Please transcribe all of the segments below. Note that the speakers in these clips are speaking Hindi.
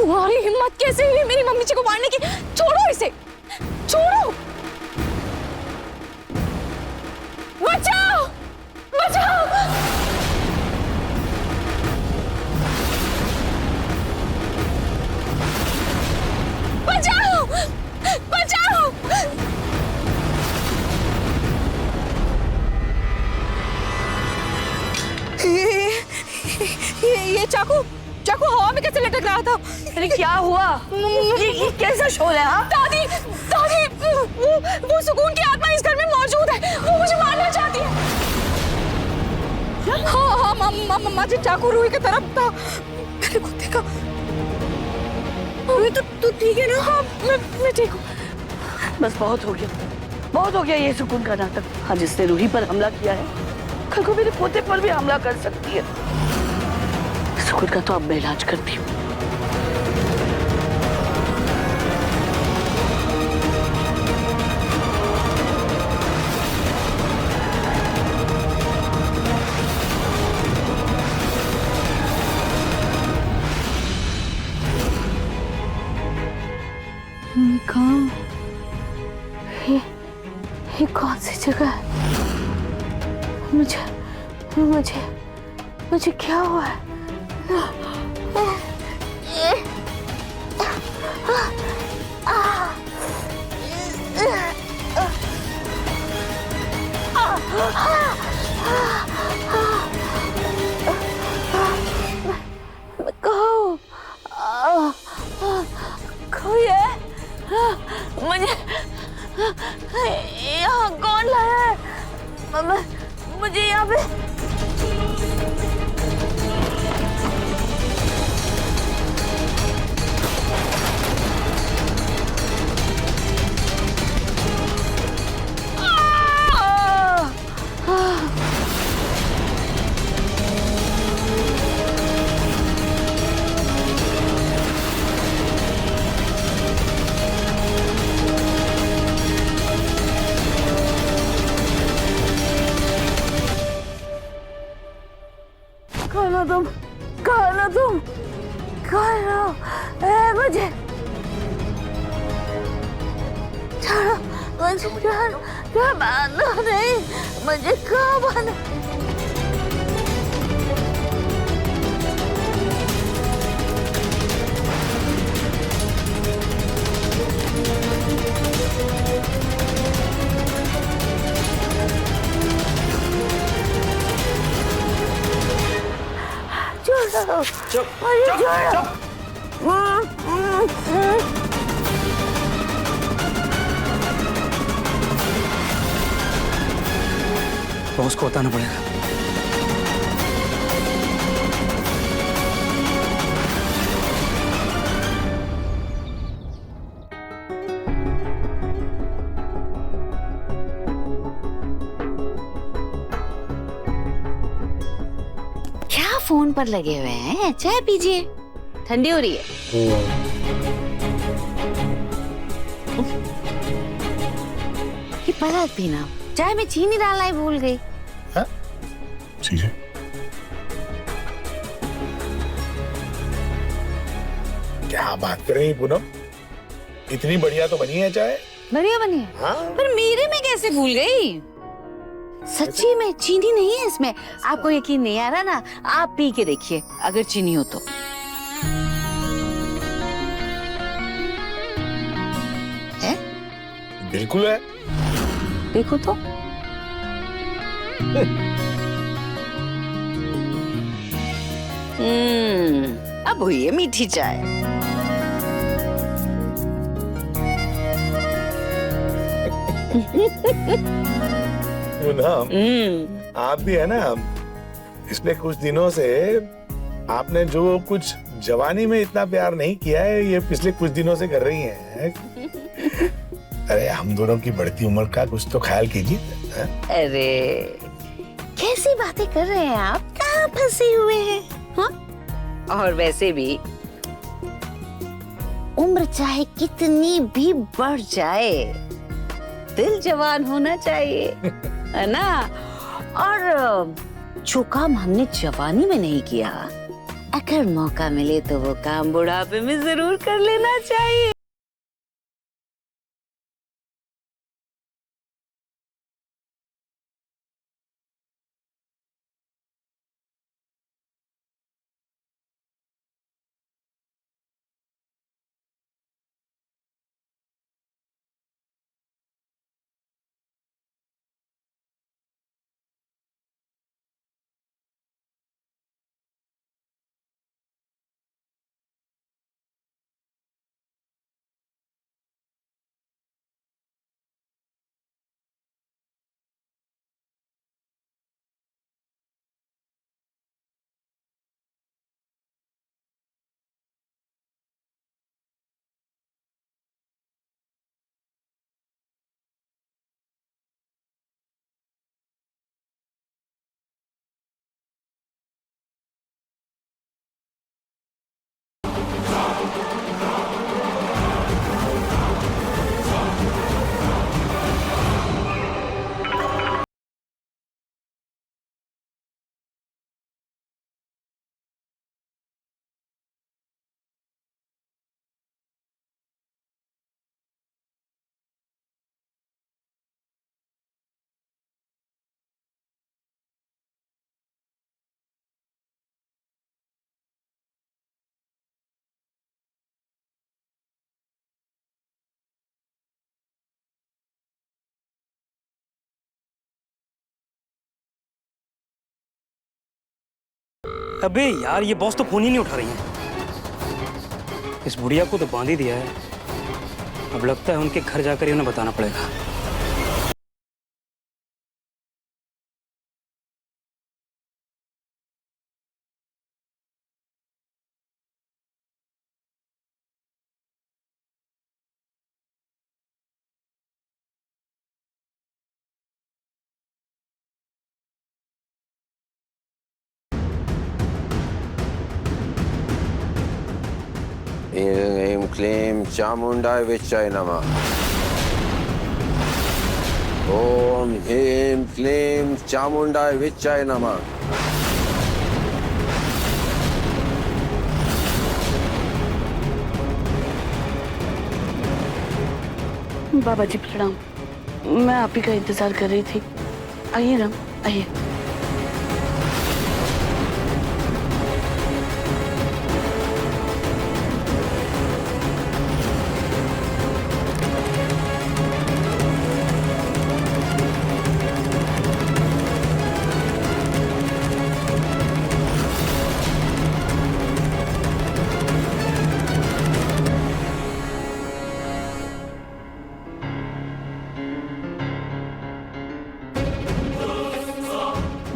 तुम्हारी हिम्मत कैसे हुई मेरी मम्मी जी को मारने की? छोड़ो इसे, छोड़ो। बचाओ, बचाओ। बचाओ, बचाओ। ये चाकू हवा में कैसे लटक रहा था? अरे क्या हुआ? ये कैसा शोर है? हाँ दादी, वो सुकून की आत्मा इस घर में मौजूद है, वो मुझे मारना चाहती है। हाँ मामा जी, चाकू रूही की तरफ था, मैंने खुद देखा। तू ठीक है ना? हाँ मैं ठीक हूँ। बस बहुत हो गया ये सुकून का नाटक। हाँ, जिसने रूही पर हमला किया है कल को मेरे पोते पर भी हमला कर सकती है। सुकून का तो अब मैं इलाज करती हूँ। ये कौन सी जगह है? मुझे क्या हुआ है? कोई है? मुझे यहाँ कौन लाया है? मुझे यहाँ पे मुझे बांधो नहीं, मुझे कहाँ बांधो? चुप। बॉस को बताना पड़ेगा। क्या फोन पर लगे हुए हैं? चाय पीजिए, ठंडी हो रही है। ये परात पीना, चाय में चीनी डालना ही भूल गई। चीजें क्या बात कर रही पूनम? इतनी बढ़िया तो बनी है चाय। बढ़िया बनी है। हाँ? पर मेरे में कैसे भूल गई? सच्ची में चीनी नहीं है इसमें। आपको यकीन नहीं आ रहा ना? आप पी के देखिए, अगर चीनी हो तो। है? बिल्कुल है। देखो तो। अब हुई है मीठी चाय। पूनम, आप भी है ना, पिछले कुछ दिनों से आपने जो कुछ जवानी में इतना प्यार नहीं किया है, ये पिछले कुछ दिनों से कर रही हैं। अरे हम दोनों की बढ़ती उम्र का कुछ तो ख्याल कीजिए। अरे कैसी बातें कर रहे हैं आप? कहाँ फंसे हुए हैं? हाँ? और वैसे भी उम्र चाहे कितनी भी बढ़ जाए, दिल जवान होना चाहिए, है ना? और जो काम हमने जवानी में नहीं किया, अगर मौका मिले तो वो काम बुढ़ापे में जरूर कर लेना चाहिए। अबे यार, ये बॉस तो फोन ही नहीं उठा रही है। इस बुढ़िया को तो बांध ही दिया है। अब लगता है उनके घर जाकर ही उन्हें बताना पड़ेगा। Aim claim Chamundai Vichai Nama. Om Aim claim Chamundai Vichai Nama. बाबा जी प्रणाम। मैं आप ही का इंतजार कर रही थी। आइए ना, आइए।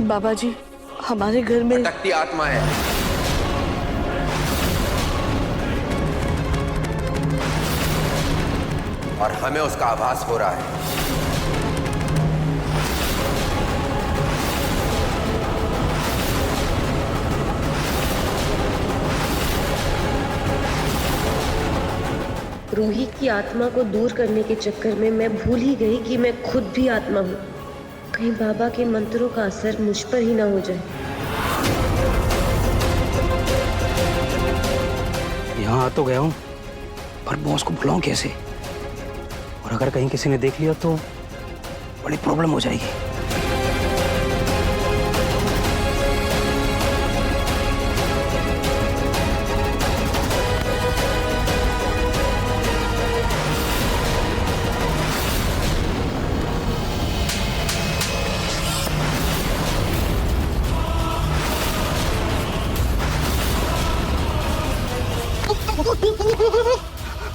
बाबा जी, हमारे घर में भटकती आत्मा है। और हमें उसका आभास हो रहा है। रूही की आत्मा को दूर करने के चक्कर में मैं भूल ही गई कि मैं खुद भी आत्मा हूँ। कहीं बाबा के मंत्रों का असर मुझ पर ही ना हो जाए। यहाँ आ तो गया हूँ, पर बॉस को बुलाऊं कैसे? और अगर कहीं किसी ने देख लिया तो बड़ी प्रॉब्लम हो जाएगी।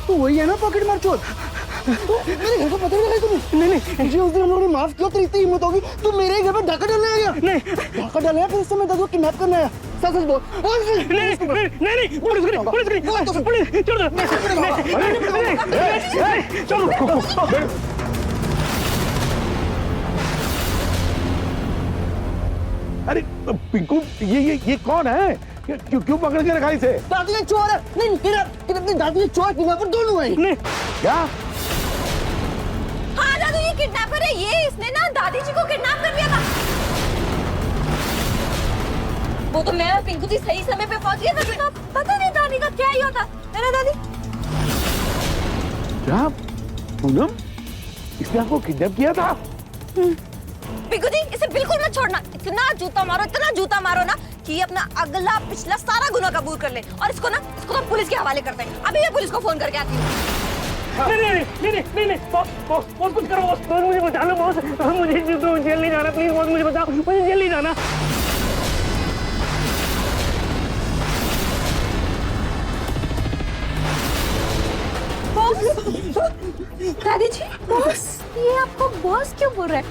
तो वही है ना पॉकेट मार चोर। मेरे घर को पता नहीं लगा तुम्हें? नहीं, मुझे उस दिन हम लोगों ने माफ किया, तेरी इतनी हिम्मत होगी तू मेरे ही घर पर डाका डालने आ गया? नहीं, डाका डाला फिर इससे मैं दादू को किडनैप करने आया। सच सच बोल। नहीं, पुलिस छोड़। अरे पिंकू, ये कौन है? क्यों पकड़ के रखा इसे? दादी ने चोर है। नहीं, तेरा दादी ने चोर किडनैपर दोनों है। क्या? हाँ दादू, ये किडनैपर है। ये इसने ना दादी जी को किडनैप कर लिया था। वो तो मैं और पिंकू जी सही समय पे पहुंच गए थे, तो पता नहीं दादी का क्या ही होता है ना दादी। क्या पूनम, इसने आपको किडनैप किया था? पिंकू जी इसे बिल्कुल मत छोड़ना, इतना जूता मारो ना कि ये अपना अगला पिछला सारा गुनाह कबूल कर ले, और इसको तो पुलिस के हवाले करते हैं। अभी मैं पुलिस को फोन करके आती हूँ। नहीं बॉस कुछ करो बॉस, मुझे बचा लो बॉस, मुझे जेल नहीं जाना, प्लीज बॉस मुझे बचाओ, मुझे जेल नहीं जाना। दादी जी, बॉस, ये आपको बॉस क्यों बोल रहा है?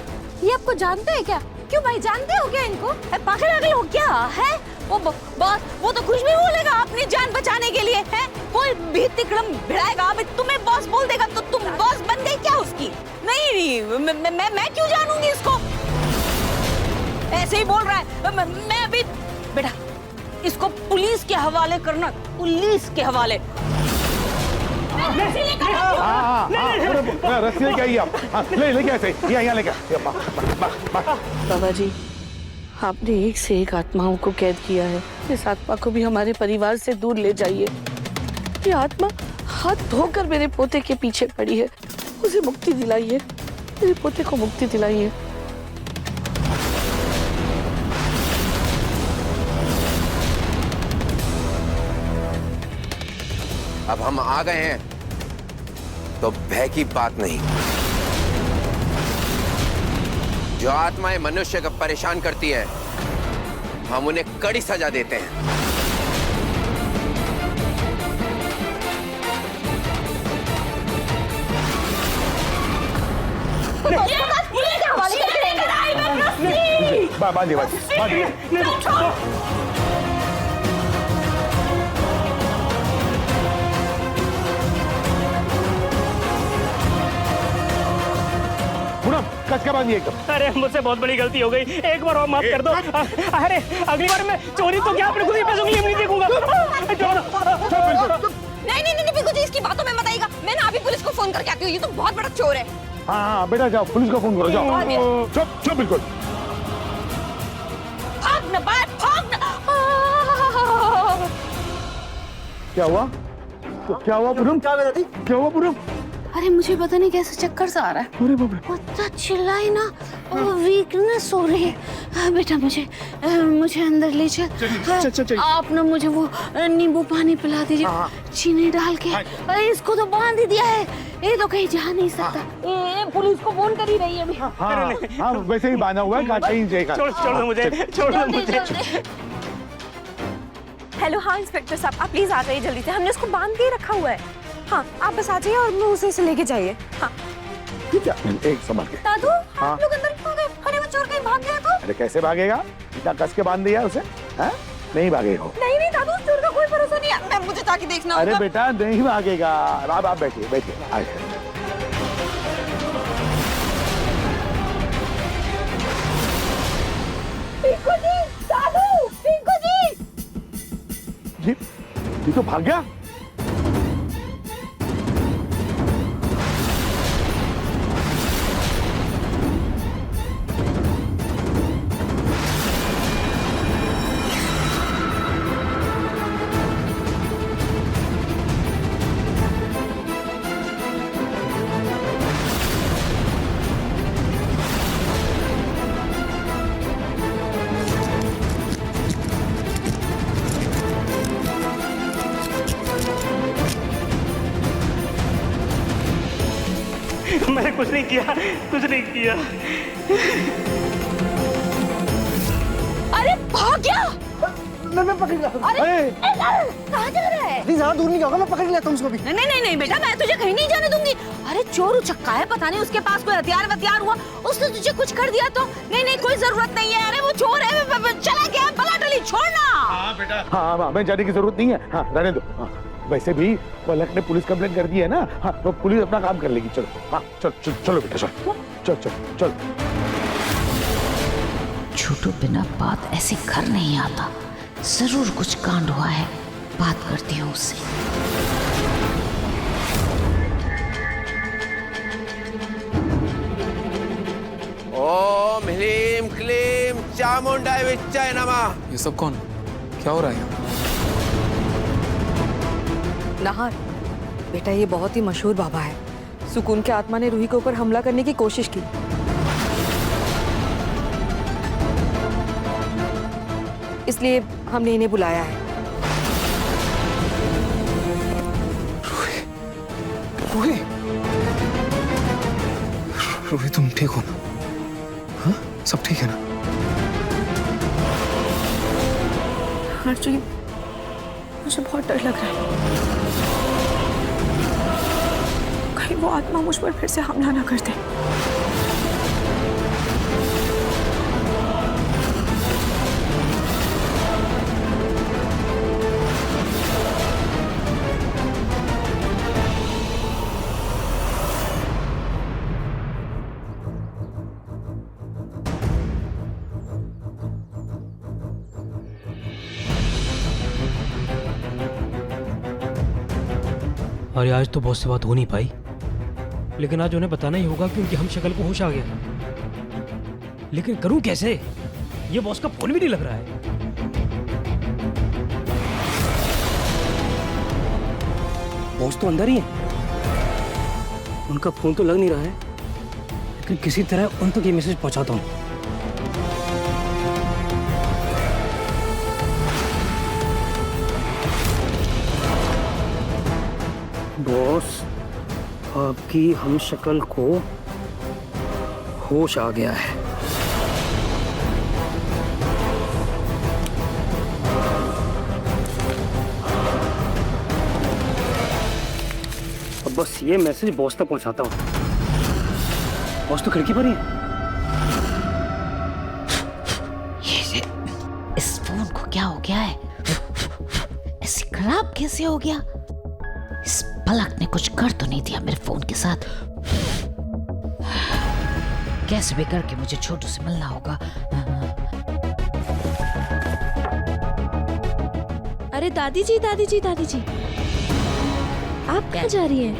ये आपको जानते हैं क्या? क्यों भाई, जानते हो क्या इनको? पागल हो क्या है? वो बॉस, वो तो कुछ भी बोलेगा अपनी जान बचाने के लिए, है? कोई भी तिकड़म भिड़ाएगा, अभी तुम्हें बॉस बोल देगा तो तुम बॉस बन गई क्या उसकी? नहीं, मैं क्यों जानूंगी इसको? ऐसे ही बोल रहा है। मैं अभी बेटा इसको पुलिस के हवाले करना, पुलिस के हवाले। रस्सी लेके आइए आप। लेके ऐसे यहाँ लेके। बाबा जी, आपने एक से एक आत्माओं को कैद किया है, इस आत्मा को भी हमारे परिवार से दूर ले जाइए। ये आत्मा हाथ धोकर मेरे पोते के पीछे पड़ी है, उसे मुक्ति दिलाइए, मेरे पोते को मुक्ति दिलाइए। अब हम आ गए हैं तो भय की बात नहीं। जो आत्माएं मनुष्य को परेशान करती है, हम उन्हें कड़ी सजा देते हैं। बांधिए। पूनम, कस के बांधिए एकदम। अरे मुझसे बहुत बड़ी गलती हो गई, एक बार और माफ कर दो। अरे अगली बार मैं चोरी तो क्या अपने खुद ही पैसों के लिए नहीं देखूंगा। नहीं पिंकू जी, इसकी बातों में मत आइएगा। मैं ना अभी पुलिस को फोन करके आती हूँ, ये तो बहुत बड़ा चोर है। हाँ बेटा जाओ, पुलिस को फोन करो, जाओ। चुप बिल्कुल। भाग ना। क्या हुआ? क्या हुआ पूनम? क्या हुआ पूनम? अरे मुझे पता नहीं कैसे चक्कर सा आ रहा है। अरे बाप रे। पता चिल्लाई ना, वीकनेस हो रही है। बेटा मुझे अंदर ले चल। आप ना मुझे वो नींबू पानी पिला दीजिए, चीनी डाल के। अरे इसको तो बांध ही दिया है, ये तो कहीं जा नहीं सकता। ये पुलिस को फोन कर ही रही है अभी। हाँ वैसे ही बांधा हुआ है, कहीं जाएगा। छोड़ दो मुझे। हेलो, हाँ इंस्पेक्टर साहब, आप प्लीज आ जाइए जल्दी से, हमने उसको बांध के ही रखा हुआ है। हाँ आप बस आ जाइए और मैं उसे लेके जाइए। हाँ ठीक है, एक संभाल के। दादू, आप लोग अंदर क्यों गए? अरे वो चोर कहीं भाग गया तो? अरे कैसे भागेगा, इतना कस के बांध दिया उसे, है? नहीं भागेगा। नहीं दादू, चोर का कोई भरोसा नहीं है, मुझे जाके देखना होगा। अरे बेटा नहीं भागेगा, आप बैठिए। पिंकू जी, दादू, पिंकू जी। ये तो भाग गया। मैंने कुछ नहीं किया। अरे भाग गया। मैं पकड़ लिया। अरे कहाँ जा रहा है? प्लीज ज्यादा दूर नहीं जाओगा, मैं पकड़ लेता हूँ उसको भी। नहीं बेटा, मैं तुझे कहीं नहीं जाने दूंगी। अरे चोर उचक्का है, पता नहीं उसके पास कोई हथियार हुआ, उसने तुझे कुछ कर दिया तो? नहीं कोई जरूरत नहीं है। अरे वो चोर है, चला गया, बला टली, छोड़ना। हाँ बेटा, हाँ हमें जाने की जरूरत नहीं है। हाँ रहने दो। वैसे भी पलक ने पुलिस कंप्लेंट कर दी है ना। हाँ तो पुलिस अपना काम कर लेगी। चलो हाँ चलो बेटा चल। छोटू बिना बात ऐसे घर नहीं आता, जरूर कुछ कांड हुआ है, बात करती हूँ उससे। ओम ह्रीम क्लीम चामुंडाय विच्चाय नमः। ये सब कौन? क्या हो रहा है यहाँ? नाहर, बेटा ये बहुत ही मशहूर बाबा है। सुकून के आत्मा ने रूही के ऊपर हमला करने की कोशिश की। इसलिए हमने इन्हें बुलाया है। रूही, रूही तुम ठीक हो ना? हाँ, सब ठीक है ना? अर्जुन, मुझे बहुत डर लग रहा है। कहीं वो आत्मा मुझ पर फिर से हमला ना कर दे। अरे आज तो बहुत से बात हो नहीं पाई, लेकिन आज उन्हें बताना ही होगा कि उनकी हम शक्ल को होश आ गया। लेकिन करूं कैसे? ये बॉस का फोन भी नहीं लग रहा है। बॉस तो अंदर ही है, उनका फोन तो लग नहीं रहा है, लेकिन किसी तरह उन तक ये मैसेज पहुंचाता हूं। बॉस, आपकी हम शक्ल को होश आ गया है। अब बस ये मैसेज बॉस तक पहुंचाता हूँ। बॉस तो खिड़की पर ही है। ये इस फोन को क्या हो गया है? ऐसे खराब कैसे हो गया? इस पलक ने कुछ कर तो नहीं दिया मेरे फोन के साथ? कैसे भी करके मुझे छोटू से मिलना होगा। अरे दादी जी, दादी जी, दादी जी, आप कहाँ जा रही हैं?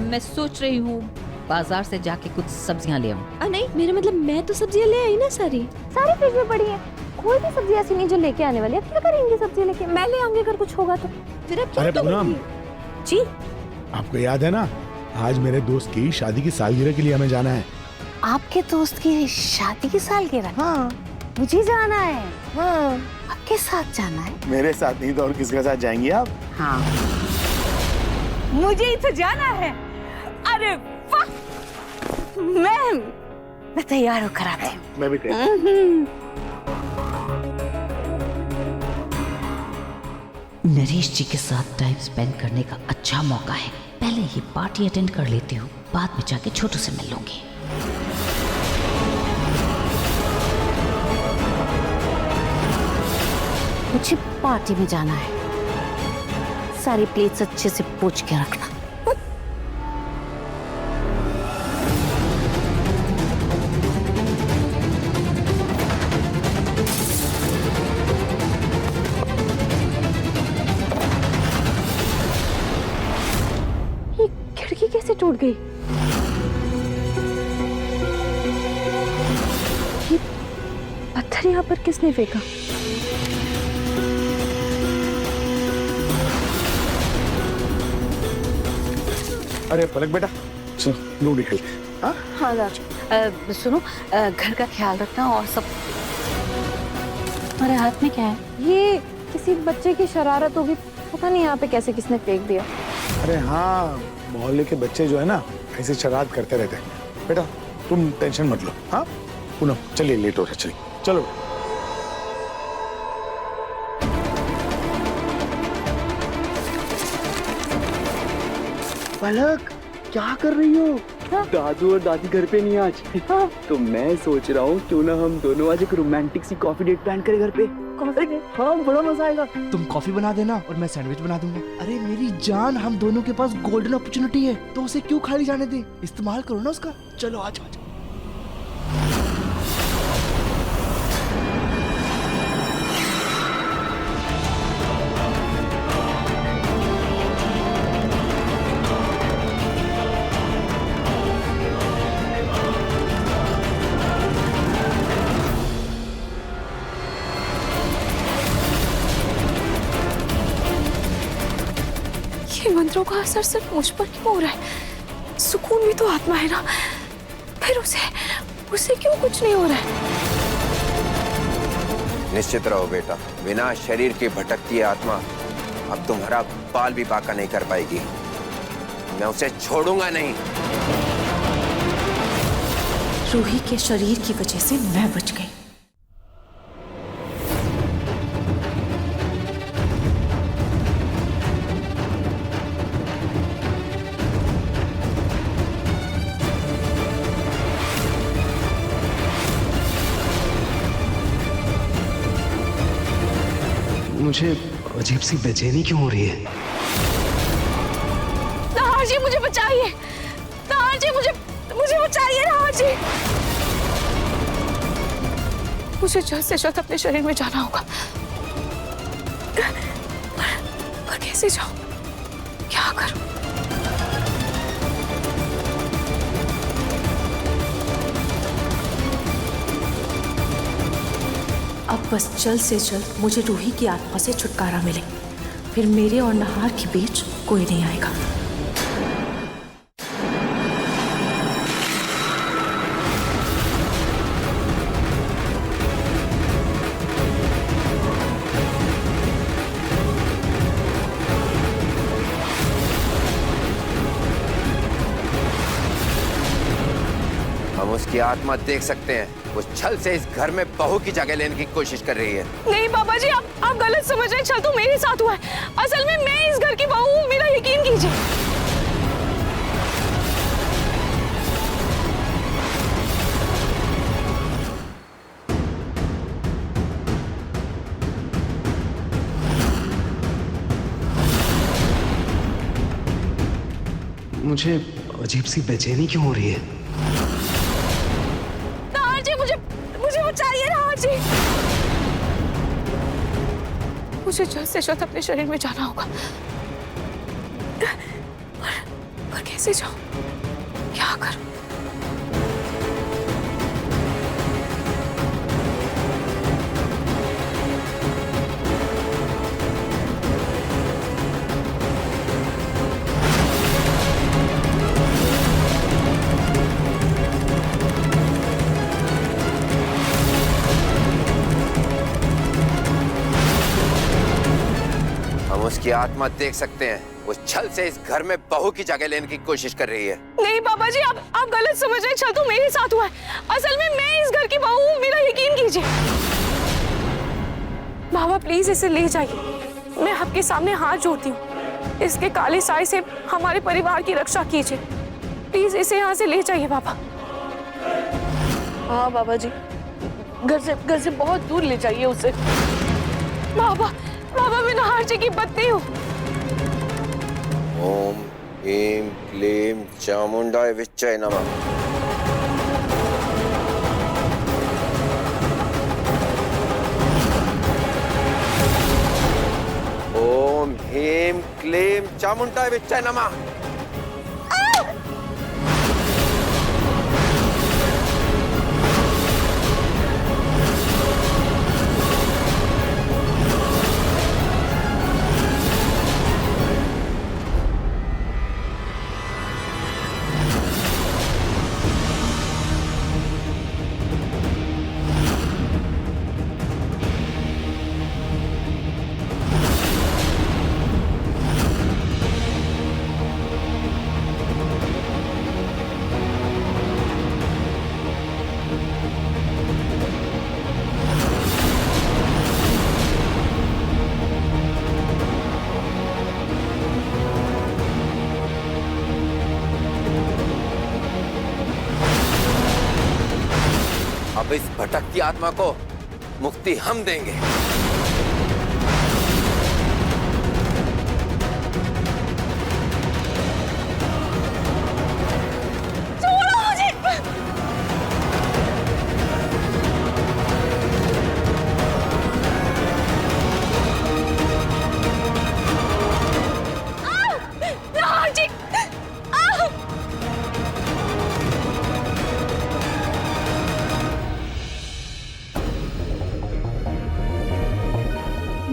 मैं सोच रही हूँ बाजार से जाके कुछ सब्जियाँ ले आऊँ। नहीं, मेरा मतलब मैं तो सब्जियाँ ले आई ना सारी फ्रिज में पड़ी है। कोई भी सब्जी ऐसी नहीं जो लेके आने वाली है। क्या करेंगे सब्जी लेके? मैं ले आऊंगी अगर कुछ होगा तो। फिर अब क्या? अरे पूनम जी, आपको याद है ना, आज मेरे दोस्त की शादी की सालगिरह के लिए हमें जाना है। आपके दोस्त की शादी की सालगिरह? हाँ मुझे जाना है। हाँ, आपके साथ जाना है? मेरे साथ नहीं तो और किसके साथ जाएंगी आप? हाँ, मुझे ही तो जाना है। अरे वाह, मैं तैयार होकर आती हूँ। मैं भी तैयार। नरेश जी के साथ टाइम स्पेंड करने का अच्छा मौका है। पहले ही पार्टी अटेंड कर लेती हूँ, बाद में जाके छोटू से मिल लूंगी। मुझे पार्टी में जाना है। सारी प्लेट्स अच्छे से पोंछ के रखना। ये खिड़की कैसे टूट गई? ये पत्थर यहाँ पर किसने फेंका? अरे पलक बेटा, चलो लूडो खेलते हैं। हाँ हाँ दादी, सुनो, घर का ख्याल रखना और सब। तुम्हारे हाथ में क्या है? ये किसी बच्चे की शरारत होगी, पता नहीं यहाँ पे कैसे किसने फेंक दिया। अरे हाँ, मोहल्ले के बच्चे जो है ना ऐसे शरारत करते रहते हैं। बेटा तुम टेंशन मत लो। हाँ पूनम चलिए, लेट हो रहा है, चलिए चलो। पलक, क्या कर रही हो? दादू और दादी घर पे नहीं आज। तो मैं सोच रहा हूँ क्यों ना हम दोनों आज एक रोमांटिक सी कॉफी डेट प्लान करें घर पे। Coffee date? हाँ, बड़ा मजा आएगा। तुम कॉफी बना देना और मैं सैंडविच बना दूंगा। अरे मेरी जान, हम दोनों के पास गोल्डन अपॉर्चुनिटी है, तो उसे क्यों खाली जाने दे? इस्तेमाल करो ना उसका। चलो आज आज। मंत्रों का असर सिर्फ मुझ पर क्यों हो रहा है? सुकून भी तो आत्मा है ना, फिर उसे क्यों कुछ नहीं हो रहा है? निश्चित रहो बेटा, बिना शरीर के भटकती है आत्मा अब तुम्हारा बाल भी बाका नहीं कर पाएगी। मैं उसे छोड़ूंगा नहीं। रूही के शरीर की वजह से मैं बच गई। मुझे अजीब सी बेचैनी क्यों हो रही है? नाहर जी मुझे बचाइए, नाहर जी मुझे बचाइए, नाहर जी। मुझे जल्द से जल्द अपने शरीर में जाना होगा, पर कैसे जाऊं, क्या करूं? अब बस जल्द से जल्द मुझे रूही की आत्मा से छुटकारा मिले, फिर मेरे और नाहर के बीच कोई नहीं आएगा। हम उसकी आत्मा देख सकते हैं, वो छल से इस घर में बहू की जगह लेने की कोशिश कर रही है। नहीं बाबा जी, आप गलत समझ रहे हैं। छल तो मेरे साथ हुआ है, असल में मैं इस घर की बहू हूँ, मेरा यकीन कीजिए। मुझे अजीब सी बेचैनी क्यों हो रही है? नाहर जी मुझे बचाइए, नाहर जी। मुझे जल्द से जल्द अपने शरीर में जाना होगा, पर कैसे जाऊं, क्या करूं? उसकी आत्मा देख सकते हैं, वो छल से इस घर में बहू की जगह लेने की कोशिश कर रही है। नहीं बाबा जी, आप गलत समझ रहे हैं। छल तो मेरे साथ हुआ है, असल में मैं इस घर की बहू हूँ, मेरा यकीन कीजिए। बाबा प्लीज इसे ले जाइए, मैं आपके सामने हाथ जोड़ती हूँ। इसके काले साए से हमारे परिवार की रक्षा कीजिए, प्लीज इसे यहाँ से ले जाइए बाबा। हाँ बाबा जी, घर से बहुत दूर ले जाइए उसे। बाबा मैं नाहर जी की पत्नी हूँ। ओम ह्रीं क्लीं चामुंडाय विच्चय नमः। ओम ह्रीं क्लीं चामुंडाय विच्चय नमः। अब इस भटकती आत्मा को मुक्ति हम देंगे।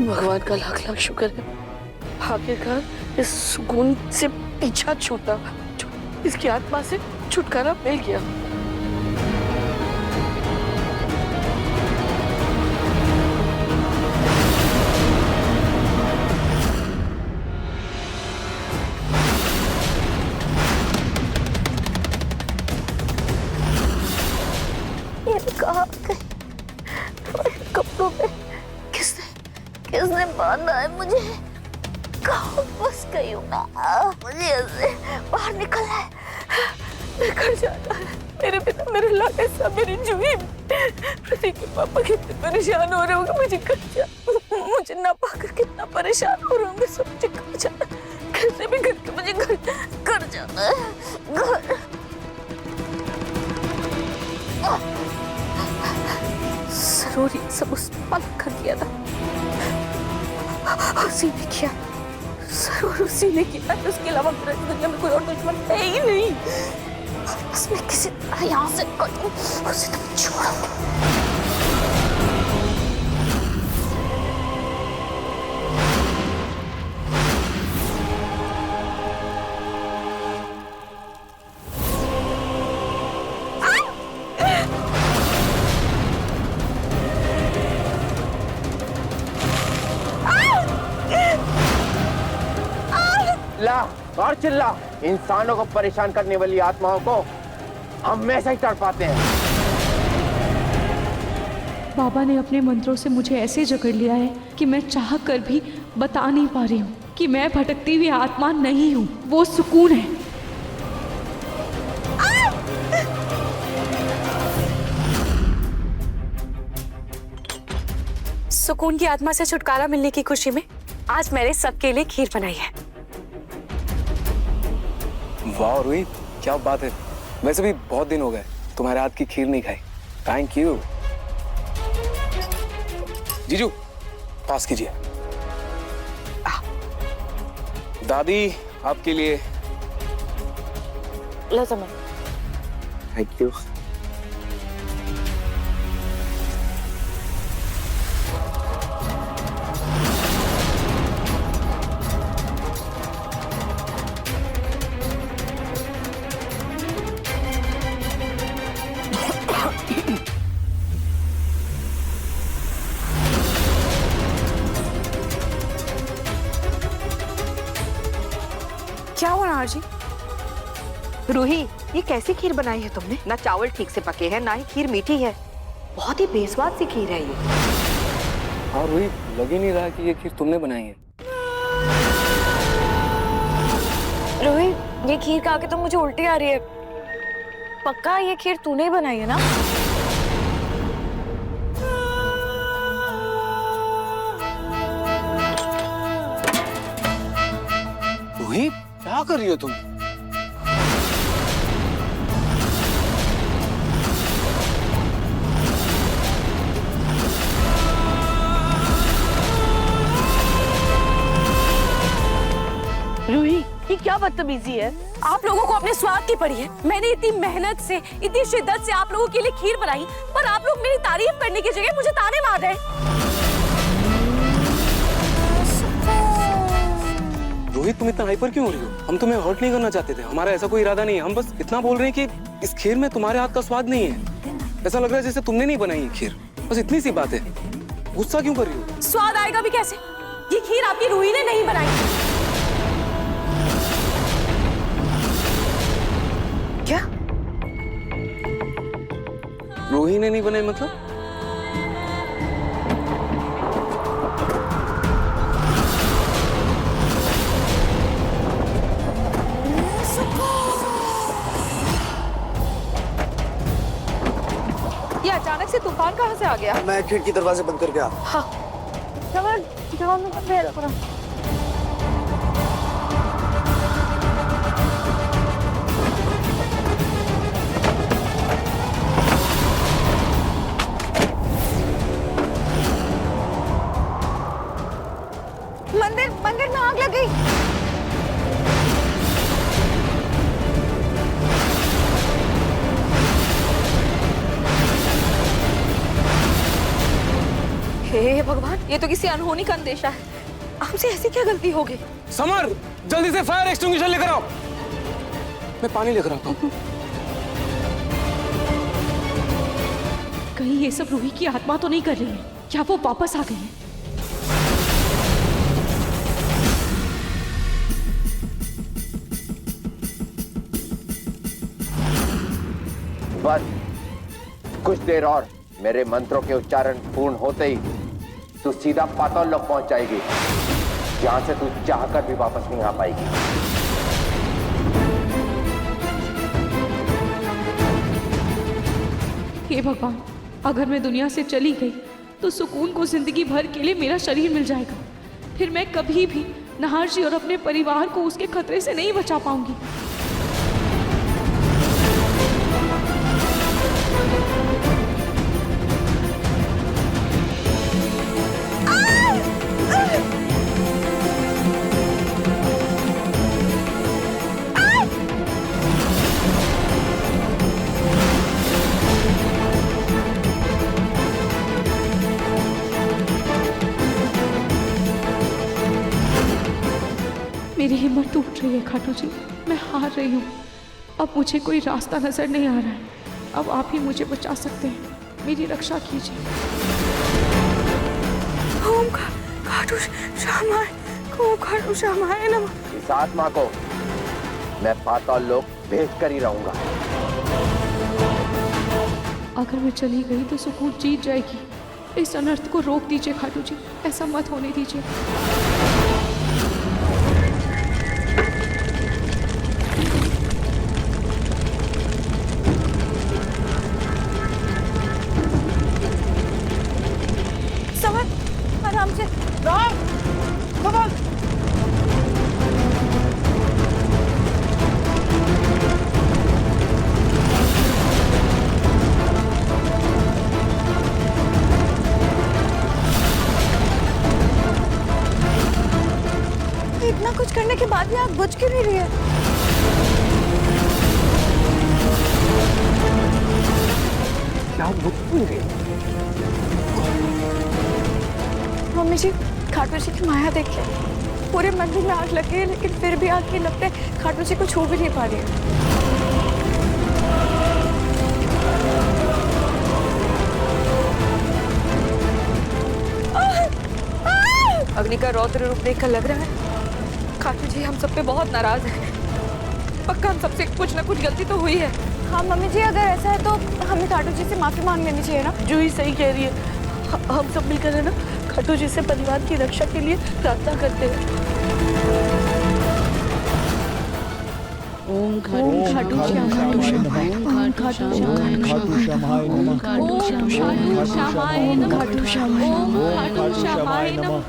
भगवान का लाख लाख शुक्र है, आखिरकार इस सुकून से पीछा छूटा, इसकी आत्मा से छुटकारा मिल गया। कहाँ गई कपड़ों पे? किसने बांधा है मुझे? कहाँ फंस गई हूँ मैं? मुझे ऐसे बाहर निकलना है, मैं घर जाना है। मेरे पिता, मेरे लाडले साहब, मेरी जूही, प्रतीक के पापा कितने परेशान हो रहे होंगे मुझे घर जाना, मुझे ना पाकर कितना परेशान हो रहे होंगे सब। मुझे घर जाना, कैसे भी करके मुझे घर जाना है, घर। जरूरी सब उस पल कर दिया था, उसी ने किया, जरूर उसी ने किया। उसके अलावा मेरे दुनिया में कोई और दुश्मन है ही नहीं। बस मैं किसी तरह यहाँ से कटूं, उसे तो छोड़ूंगी। और चिल्ला। इंसानों को परेशान करने वाली आत्माओं को हमेशा ही तड़पाते हैं। बाबा ने अपने मंत्रों से मुझे ऐसे जकड़ लिया है कि मैं चाह कर भी बता नहीं पा रही हूँ कि मैं भटकती हुई आत्मा नहीं हूँ, वो सुकून है। सुकून की आत्मा से छुटकारा मिलने की खुशी में आज मैंने सबके लिए खीर बनाई है। वाह रूही, क्या बात है। वैसे भी बहुत दिन हो गए तुम्हारे हाथ की खीर नहीं खाई। Thank you. जीजू पास कीजिए। दादी आपके लिए। लो समय। Thank you. क्या हुआ नार जी? रूही, ये कैसी खीर बनाई है तुमने? ना चावल ठीक से पके हैं, ना ही खीर मीठी है। बहुत ही बेस्वाद सी खीर है ये। और रूही, लग ही नहीं रहा कि ये खीर तुमने बनाई है। रूही, ये खीर खा के तो मुझे उल्टी आ रही है। पक्का ये खीर तूने बनाई है ना? रूही, क्या कर रही हो तुम? रूही, ये क्या बदतमीजी है? आप लोगों को अपने स्वाद की पड़ी है। मैंने इतनी मेहनत से, इतनी शिद्दत से आप लोगों के लिए खीर बनाई, पर आप लोग मेरी तारीफ करने की जगह मुझे ताने मार रहे हैं। रोहित, तुम इतना हाइपर क्यों हो रही हो? हम तुम्हें हर्ट नहीं करना चाहते थे, हमारा ऐसा कोई इरादा नहीं है। हम बस इतना बोल रहे हैं कि इस खीर में तुम्हारे हाथ का स्वाद नहीं है। ऐसा लग रहा है जैसे तुमने नहीं बनाई है खीर। बस इतनी सी बात है। गुस्सा क्यों कर रही हो? स्वाद आएगा भी कैसे? ये खीर आपकी रूही ने नहीं बनाई। क्या? रूही ने नहीं बनाई मतलब? ये अचानक से तूफान कहाँ से आ गया? मैं खिड़की दरवाजे बंद करके आ। हाँ। मंदिर में आग लग गई। हे भगवान, ये तो किसी अनहोनी का अंदेशा है। हमसे ऐसी क्या गलती हो गई? समर, जल्दी से फायर एक्सटिंग्विशर लेकर आओ। मैं पानी लेकर आता हूँ। कहीं ये सब रूही की आत्मा तो नहीं कर रही है? क्या वो वापस आ गई है? बस कुछ देर और, मेरे मंत्रों के उच्चारण पूर्ण होते ही तू सीधा पाताल लोक पहुंच जाएगी, जहां से तू चाहकर भी वापस नहीं आ पाएगी। हे भगवान, अगर मैं दुनिया से चली गई तो सुकून को जिंदगी भर के लिए मेरा शरीर मिल जाएगा। फिर मैं कभी भी नहार जी और अपने परिवार को उसके खतरे से नहीं बचा पाऊंगी। मेरी हिम्मत टूट रही है खाटू जी, मैं हार रही हूँ। अब मुझे कोई रास्ता नजर नहीं आ रहा है। अब आप ही मुझे बचा सकते हैं, मेरी रक्षा कीजिए। ओम खाटू श्यामाय, ओम खाटू श्यामाय नमः। इस आत्मा को मैं पाताल लोक भेज कर ही रहूंगा। अगर मैं चली गई तो सुकून जीत जाएगी। इस अनर्थ को रोक दीजिए खाटू जी, ऐसा मत होने दीजिए। आराम से राम, कमल। इतना कुछ करने के बाद भी आग बुझ क्यों नहीं रही है? आग बुझ क्यों नहीं रही है? मम्मी जी, खाटू जी की माया देखिए, पूरे मंदिर में आग लगी है, लेकिन फिर भी आग की लपटें खाटू जी को छू भी नहीं पा रही है। अग्नि का रौद्र रूप देखकर लग रहा है खाटू जी हम सब पे बहुत नाराज है। पक्का हम सबसे कुछ ना कुछ गलती तो हुई है। हाँ मम्मी जी, अगर ऐसा है तो हमें खाटू जी से माफी मांग लेनी चाहिए ना। जूही सही कह रही है, हम सब मिलकर है ना खाटू जी से परिवार की रक्षा के लिए प्रार्थना करते हैं। ओम खाटू श्यामाय नमः, ओम खाटू श्यामाय नमः, खाटू श्यामाय नमः, खाटू श्यामाय नमः, खाटू श्यामाय नमः,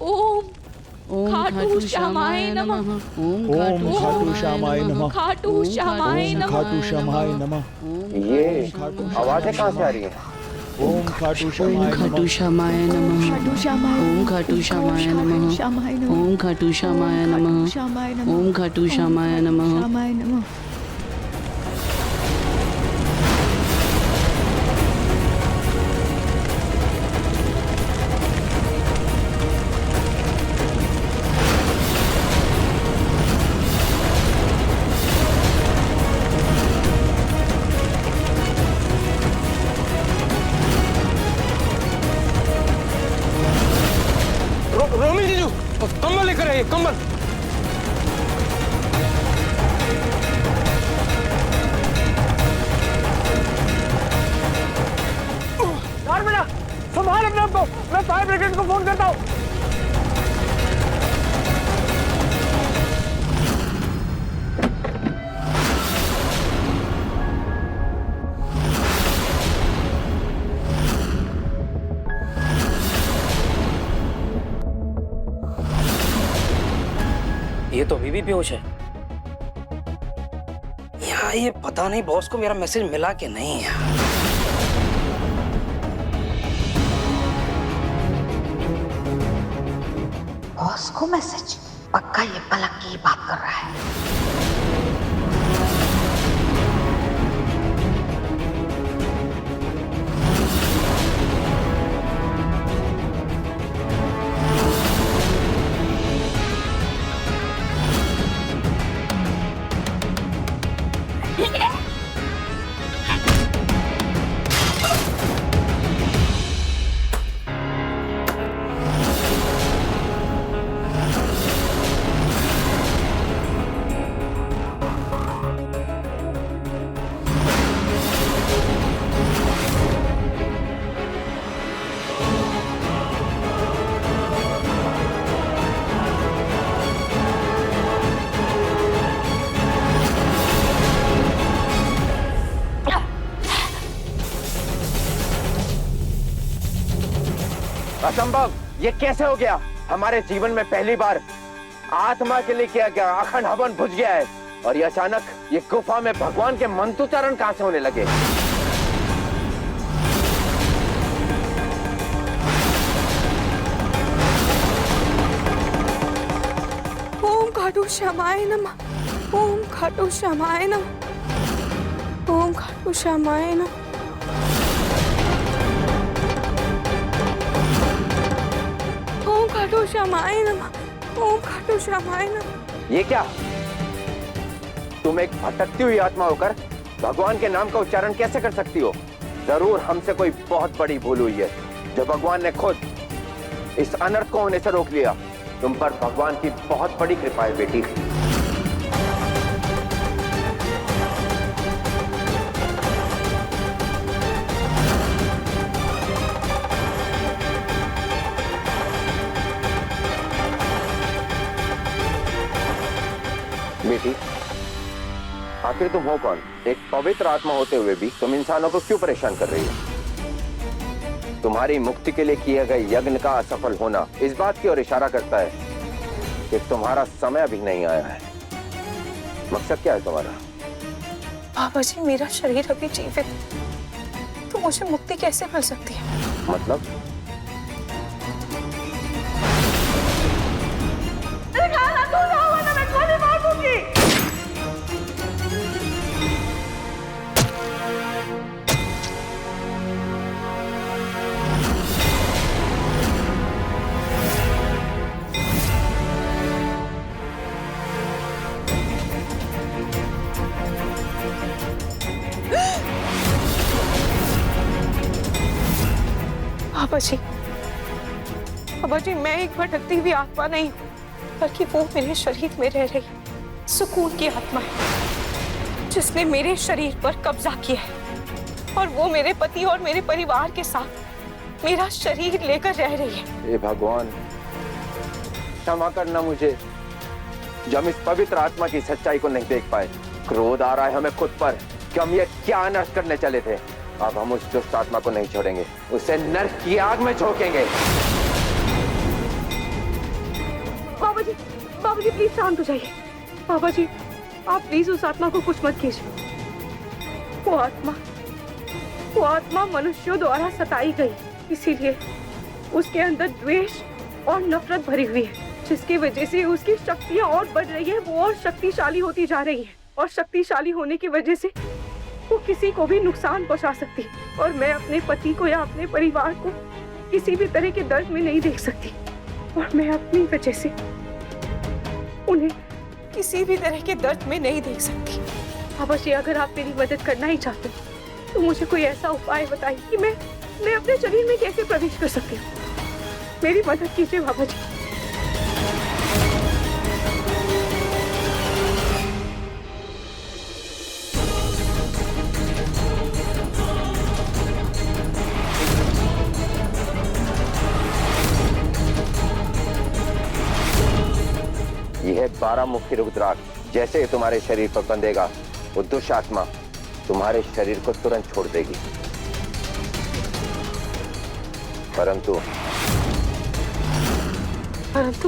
ओम खाटू श्यामाय नमः, ओम खाटू श्यामाय नमः, खाटू श्यामाय नमः, खाटू श्यामाय नमः। ये आवाजें कहाँ से आ रही हैं? ओम खाटू श्यामाय नमः, खाटू श्यामाय नमः, खाटू श्यामाय, ओम खाटू श्यामाय नमः, ओम खाटू श्यामाय नमः, ओम खाटू श्यामाय नमः। रोमिल जीजू, कंबल लेकर आइए, कंबल। यार बेटा, संभाल अपने आप को, मैं फायर ब्रिगेड को फोन करता हूँ। ये तो अभी भी बेहोश है। यार ये पता नहीं बॉस को मेरा मैसेज मिला कि नहीं है। बॉस को मैसेज? पक्का ये पलक की बात कर रहा है। असंभव, ये कैसे हो गया? हमारे जीवन में पहली बार आत्मा के लिए किया गया अखंड हवन बुझ गया है, और ये अचानक ये गुफा में भगवान के मंत्रोच्चारण कहां से होने लगे? ओम खाटू श्यामाय नमः। ओम खाटू श्यामाय नमः। ओम खाटू श्यामाय नमः। ओम खाटू श्यामाय नमः। ओम खाटू श्यामाय नमः। ये क्या? तुम एक भटकती हुई आत्मा होकर भगवान के नाम का उच्चारण कैसे कर सकती हो? जरूर हमसे कोई बहुत बड़ी भूल हुई है, जो भगवान ने खुद इस अनर्थ को होने से रोक लिया। तुम पर भगवान की बहुत बड़ी कृपा है बेटी। बेटी, आखिर तुम हो कौन? एक पवित्र आत्मा होते हुए भी तुम इंसानों को क्यों परेशान कर रही हो? तुम्हारी मुक्ति के लिए किए गए यज्ञ का असफल होना इस बात की ओर इशारा करता है कि तुम्हारा समय अभी नहीं आया है। मकसद क्या है तुम्हारा? बाबा जी, मेरा शरीर अभी जीवित है, तो मुझे मुक्ति कैसे मिल सकती है? मतलब? बाबा जी, मैं एक भटकती हुई आत्मा नहीं हूँ, बल्कि वो मेरे शरीर में रह रही सुकून की आत्मा है, जिसने मेरे शरीर पर कब्जा किया है, और वो मेरे पति और मेरे परिवार के साथ मेरा शरीर लेकर रह रही है। हे भगवान, क्षमा करना मुझे, जो हम इस पवित्र आत्मा की सच्चाई को नहीं देख पाए। क्रोध आ रहा है हमें खुद पर कि हम ये क्या अनर्थ करने चले थे। अब हम उस दुष्ट आत्मा को नहीं छोड़ेंगे, उसे नरक की आग में झोंकेंगे। बाबा जी प्लीज शांत हो जाइए। बाबा जी, आप प्लीज उस आत्मा को कुछ मत कीजिए। वो आत्मा मनुष्यों द्वारा सताई गई, इसीलिए उसके अंदर द्वेष और नफरत भरी हुई है, जिसकी वजह से उसकी शक्तियां और बढ़ रही है। वो और शक्तिशाली होती जा रही है, और शक्तिशाली होने की वजह से वो किसी को भी नुकसान पहुंचा सकती है। और मैं अपने पति को या अपने परिवार को किसी भी तरह के दर्द में नहीं देख सकती, और मैं अपनी वजह से उन्हें किसी भी तरह के दर्द में नहीं देख सकती। बाबा जी, अगर आप मेरी मदद करना ही चाहते हो तो मुझे कोई ऐसा उपाय बताइए कि मैं अपने शरीर में कैसे प्रवेश कर सकती हूँ। मेरी मदद कीजिए बाबा जी। यह 12 मुखी रुद्राक्ष जैसे ही तुम्हारे शरीर पर बंधेगा, वो दुष्ट आत्मा तुम्हारे शरीर को तुरंत छोड़ देगी। परंतु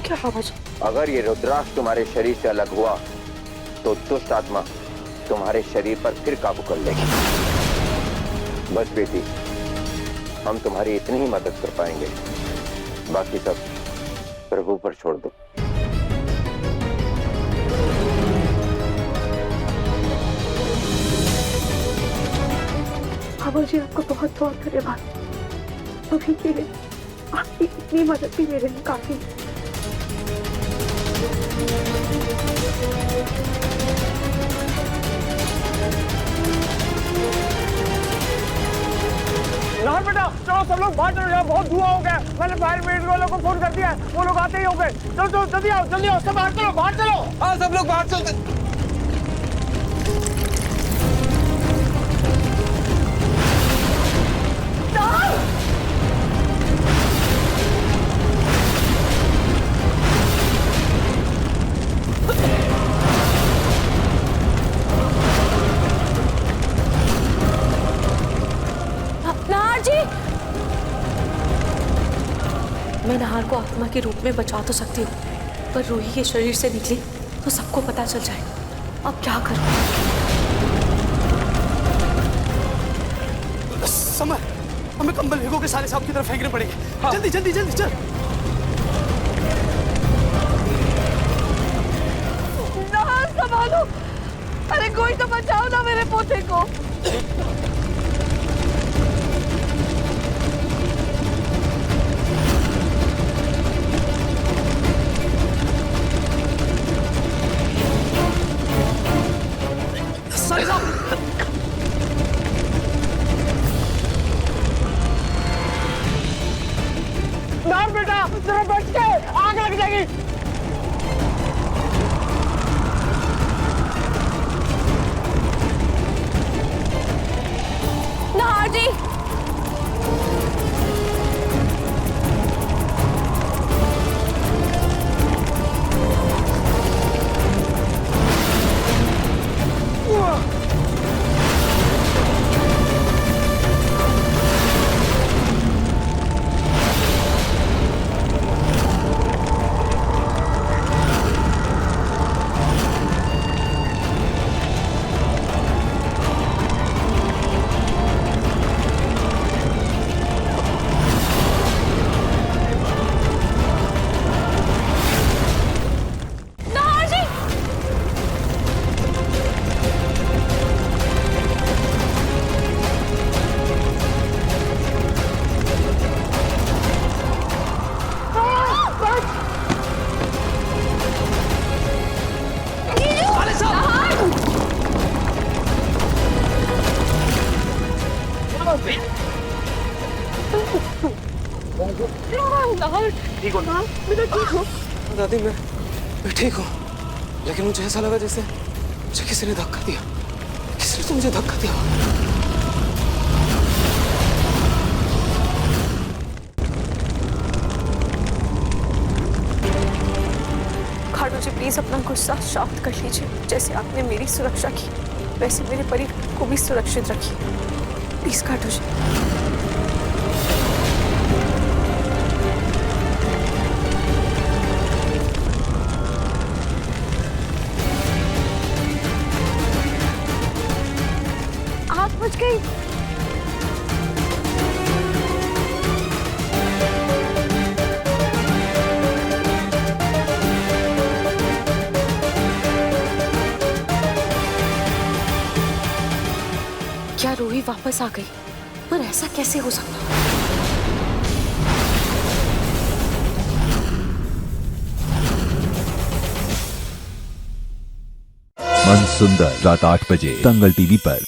क्या बाबा जी? अगर ये रुद्राक्ष तुम्हारे शरीर से अलग हुआ तो दुष्ट आत्मा तुम्हारे शरीर पर फिर काबू कर लेगी। बस बेटी, हम तुम्हारी इतनी ही मदद कर पाएंगे, बाकी सब प्रभु पर छोड़ दो। बाबा जी, आपको बहुत बहुत धन्यवाद। अभी के लिए आपकी इतनी मदद भी मेरे लिए काफी है। सब लोग बाहर चलो, यहाँ बहुत धुआं हो गया। मैंने फायर ब्रिगेड वालों को फोन कर दिया है, वो लोग आते ही होंगे। चलो चलो जल्दी आओ, जल्दी आओ, सब बाहर चलो, बाहर चलो। हाँ सब लोग बाहर चलते। नाहर जी, मैं नाहर को आत्मा के रूप में बचा तो सकती हूँ, पर रूही के शरीर से निकली तो सबको पता चल जाएगा। अब क्या करूँ? समय, हमें कंबल भिगो के साले साहब की तरफ फेंकने पड़ेंगे। हाँ। जल्दी जल्दी जल्दी चल। नाहर संभालो, अरे कोई तो बचाओ ना मेरे पोते को। साले साहब, नाम बेटा जरा बच के, आग लग जाएगी। नाहर जी, ठीक हो ना? मैं ठीक हूँ। दादी मैं ठीक हूँ, लेकिन मुझे ऐसा लगा जैसे मुझे किसी ने धक्का दिया। किसी ने तो मुझे धक्का दिया। खाटू जी प्लीज अपना गुस्सा शांत कर लीजिए। जैसे आपने मेरी सुरक्षा की, वैसे मेरे परिवार को भी सुरक्षित रखिए। प्लीज खाटू जी। आग बुझ गई। क्या रूही वापस आ गई? पर ऐसा कैसे हो सकता? मन सुंदर रात 8 बजे दंगल टीवी पर।